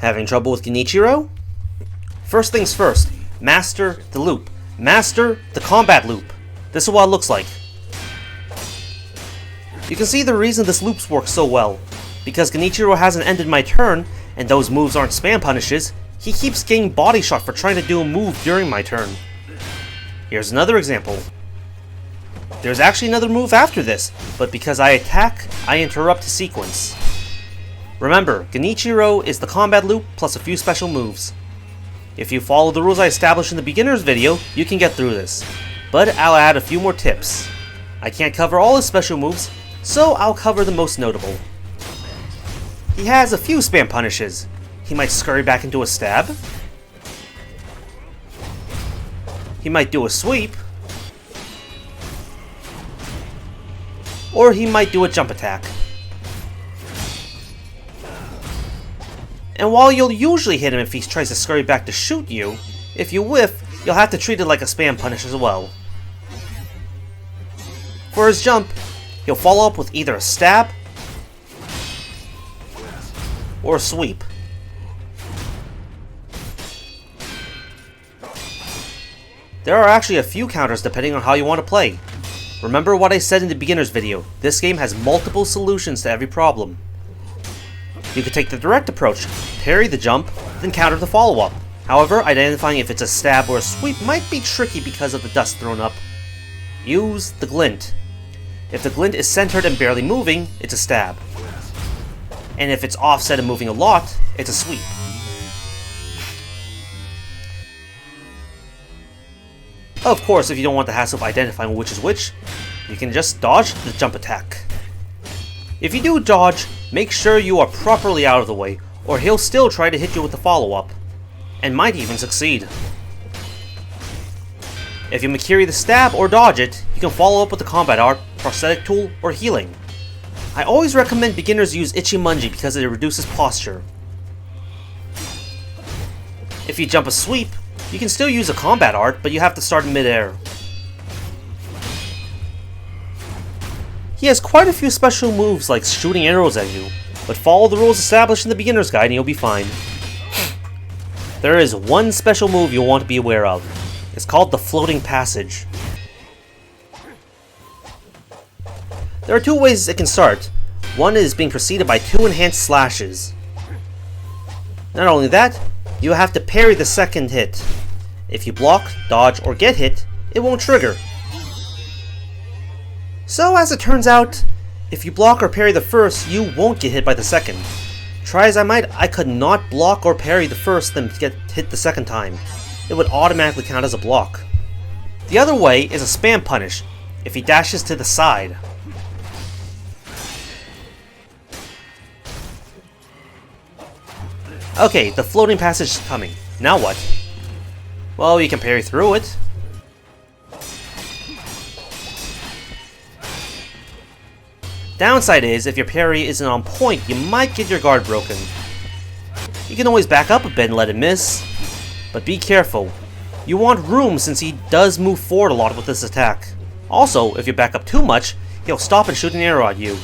Having trouble with Genichiro? First things first, master the loop. Master the combat loop. This is what it looks like. You can see the reason this loop works so well. Because Genichiro hasn't ended my turn, and those moves aren't spam punishes, he keeps getting body shot for trying to do a move during my turn. Here's another example. There's actually another move after this, but because I attack, I interrupt his sequence. Remember, Genichiro is the combat loop plus a few special moves. If you follow the rules I established in the beginner's video, you can get through this. But I'll add a few more tips. I can't cover all his special moves, so I'll cover the most notable. He has a few spam punishes. He might scurry back into a stab. He might do a sweep. Or he might do a jump attack. And while you'll usually hit him if he tries to scurry back to shoot you, if you whiff, you'll have to treat it like a spam punish as well. For his jump, he'll follow up with either a stab or a sweep. There are actually a few counters depending on how you want to play. Remember what I said in the beginner's video, this game has multiple solutions to every problem. You could take the direct approach, parry the jump, then counter the follow-up. However, identifying if it's a stab or a sweep might be tricky because of the dust thrown up. Use the glint. If the glint is centered and barely moving, it's a stab. And if it's offset and moving a lot, it's a sweep. Of course, if you don't want the hassle of identifying which is which, you can just dodge the jump attack. If you do dodge, make sure you are properly out of the way, or he'll still try to hit you with the follow-up, and might even succeed. If you Makiri the stab or dodge it, you can follow up with the combat art, prosthetic tool, or healing. I always recommend beginners use Ichimonji because it reduces posture. If you jump a sweep, you can still use a combat art, but you have to start in mid-air. He has quite a few special moves like shooting arrows at you, but follow the rules established in the beginner's guide and you'll be fine. There is one special move you'll want to be aware of. It's called the floating passage. There are two ways it can start. One is being preceded by two enhanced slashes. Not only that, you have to parry the second hit. If you block, dodge, or get hit, it won't trigger. So as it turns out, if you block or parry the first, you won't get hit by the second. Try as I might, I could not block or parry the first then get hit the second time. It would automatically count as a block. The other way is a spam punish, if he dashes to the side. Okay, the floating passage is coming. Now what? Well, you can parry through it. Downside is, if your parry isn't on point, you might get your guard broken. You can always back up a bit and let it miss, but be careful. You want room since he does move forward a lot with this attack. Also, if you back up too much, he'll stop and shoot an arrow at you.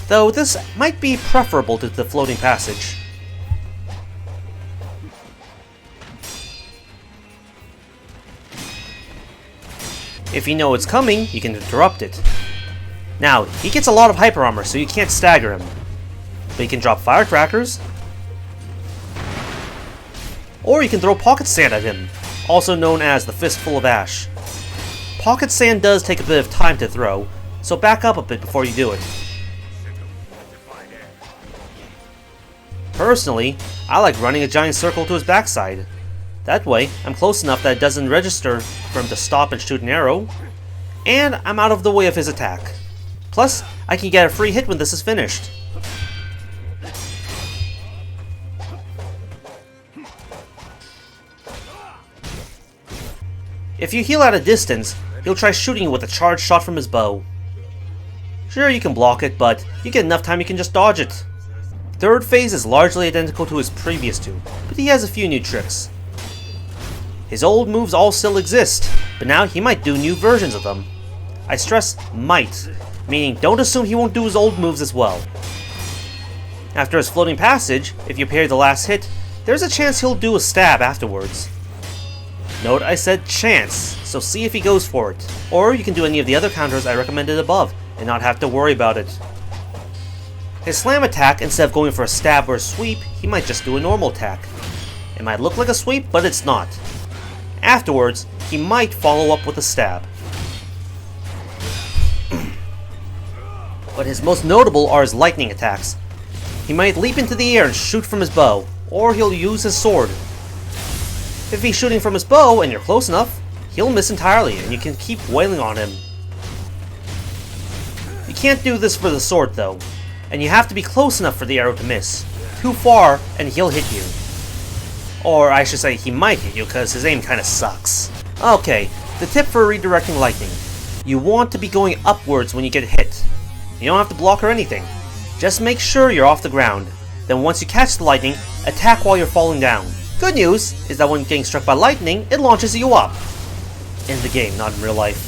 Though this might be preferable to the floating passage. If you know it's coming, you can interrupt it. Now, he gets a lot of hyper armor, so you can't stagger him. But you can drop firecrackers. Or you can throw pocket sand at him, also known as the fistful of ash. Pocket sand does take a bit of time to throw, so back up a bit before you do it. Personally, I like running a giant circle to his backside. That way, I'm close enough that it doesn't register for him to stop and shoot an arrow, and I'm out of the way of his attack. Plus, I can get a free hit when this is finished. If you heal at a distance, he'll try shooting you with a charged shot from his bow. Sure, you can block it, but you get enough time you can just dodge it. Third phase is largely identical to his previous two, but he has a few new tricks. His old moves all still exist, but now he might do new versions of them. I stress might, meaning don't assume he won't do his old moves as well. After his floating passage, if you parry the last hit, there's a chance he'll do a stab afterwards. Note I said chance, so see if he goes for it. Or you can do any of the other counters I recommended above and not have to worry about it. His slam attack, instead of going for a stab or a sweep, he might just do a normal attack. It might look like a sweep, but it's not. Afterwards, he might follow up with a stab. But his most notable are his lightning attacks. He might leap into the air and shoot from his bow, or he'll use his sword. If he's shooting from his bow and you're close enough, he'll miss entirely and you can keep wailing on him. You can't do this for the sword though, and you have to be close enough for the arrow to miss. Too far and he'll hit you. Or I should say he might hit you because his aim kinda sucks. Okay, the tip for redirecting lightning. You want to be going upwards when you get hit. You don't have to block or anything. Just make sure you're off the ground. Then once you catch the lightning, attack while you're falling down. Good news is that when getting struck by lightning, it launches you up. In the game, not in real life.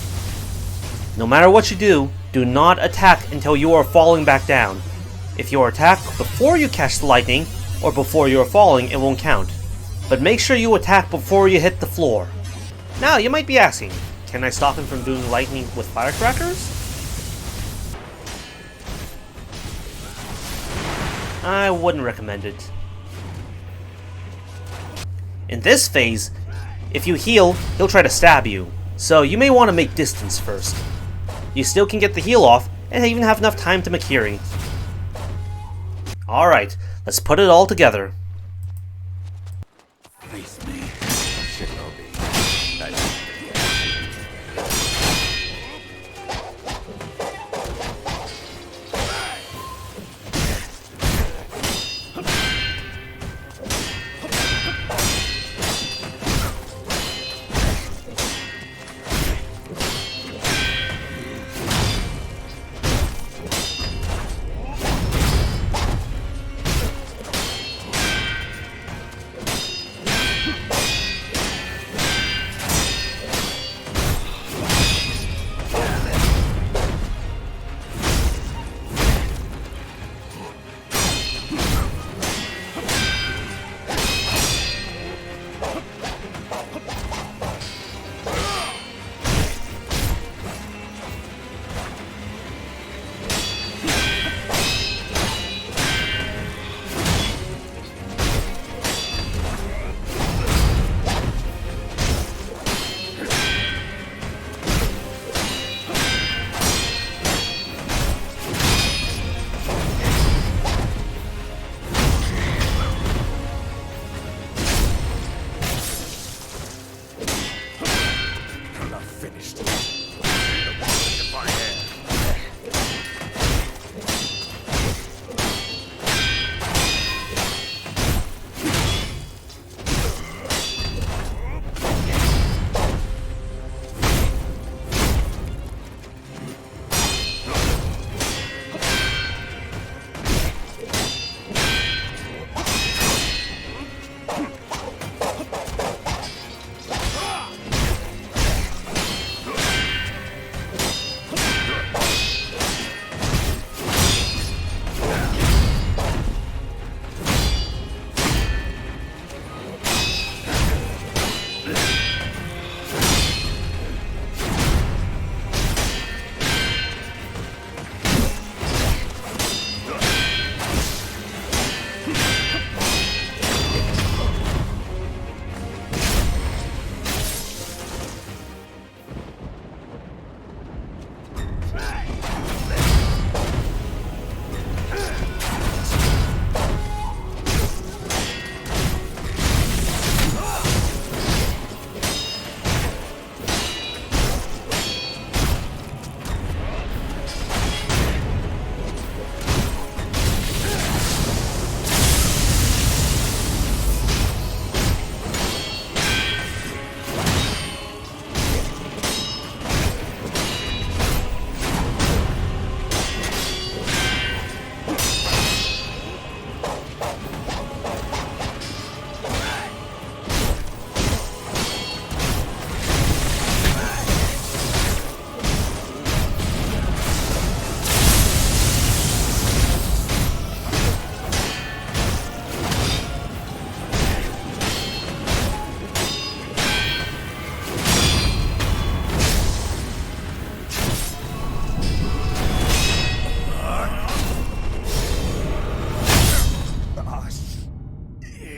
No matter what you do, do not attack until you are falling back down. If you are attacked before you catch the lightning, or before you are falling, it won't count. But make sure you attack before you hit the floor. Now, you might be asking, can I stop him from doing lightning with firecrackers? I wouldn't recommend it. In this phase, if you heal, he'll try to stab you, so you may want to make distance first. You still can get the heal off, and even have enough time to Makiri. Alright, let's put it all together. Face me, Shinobi.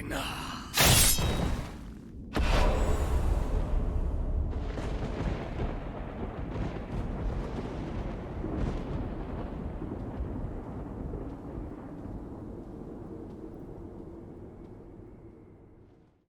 Enough.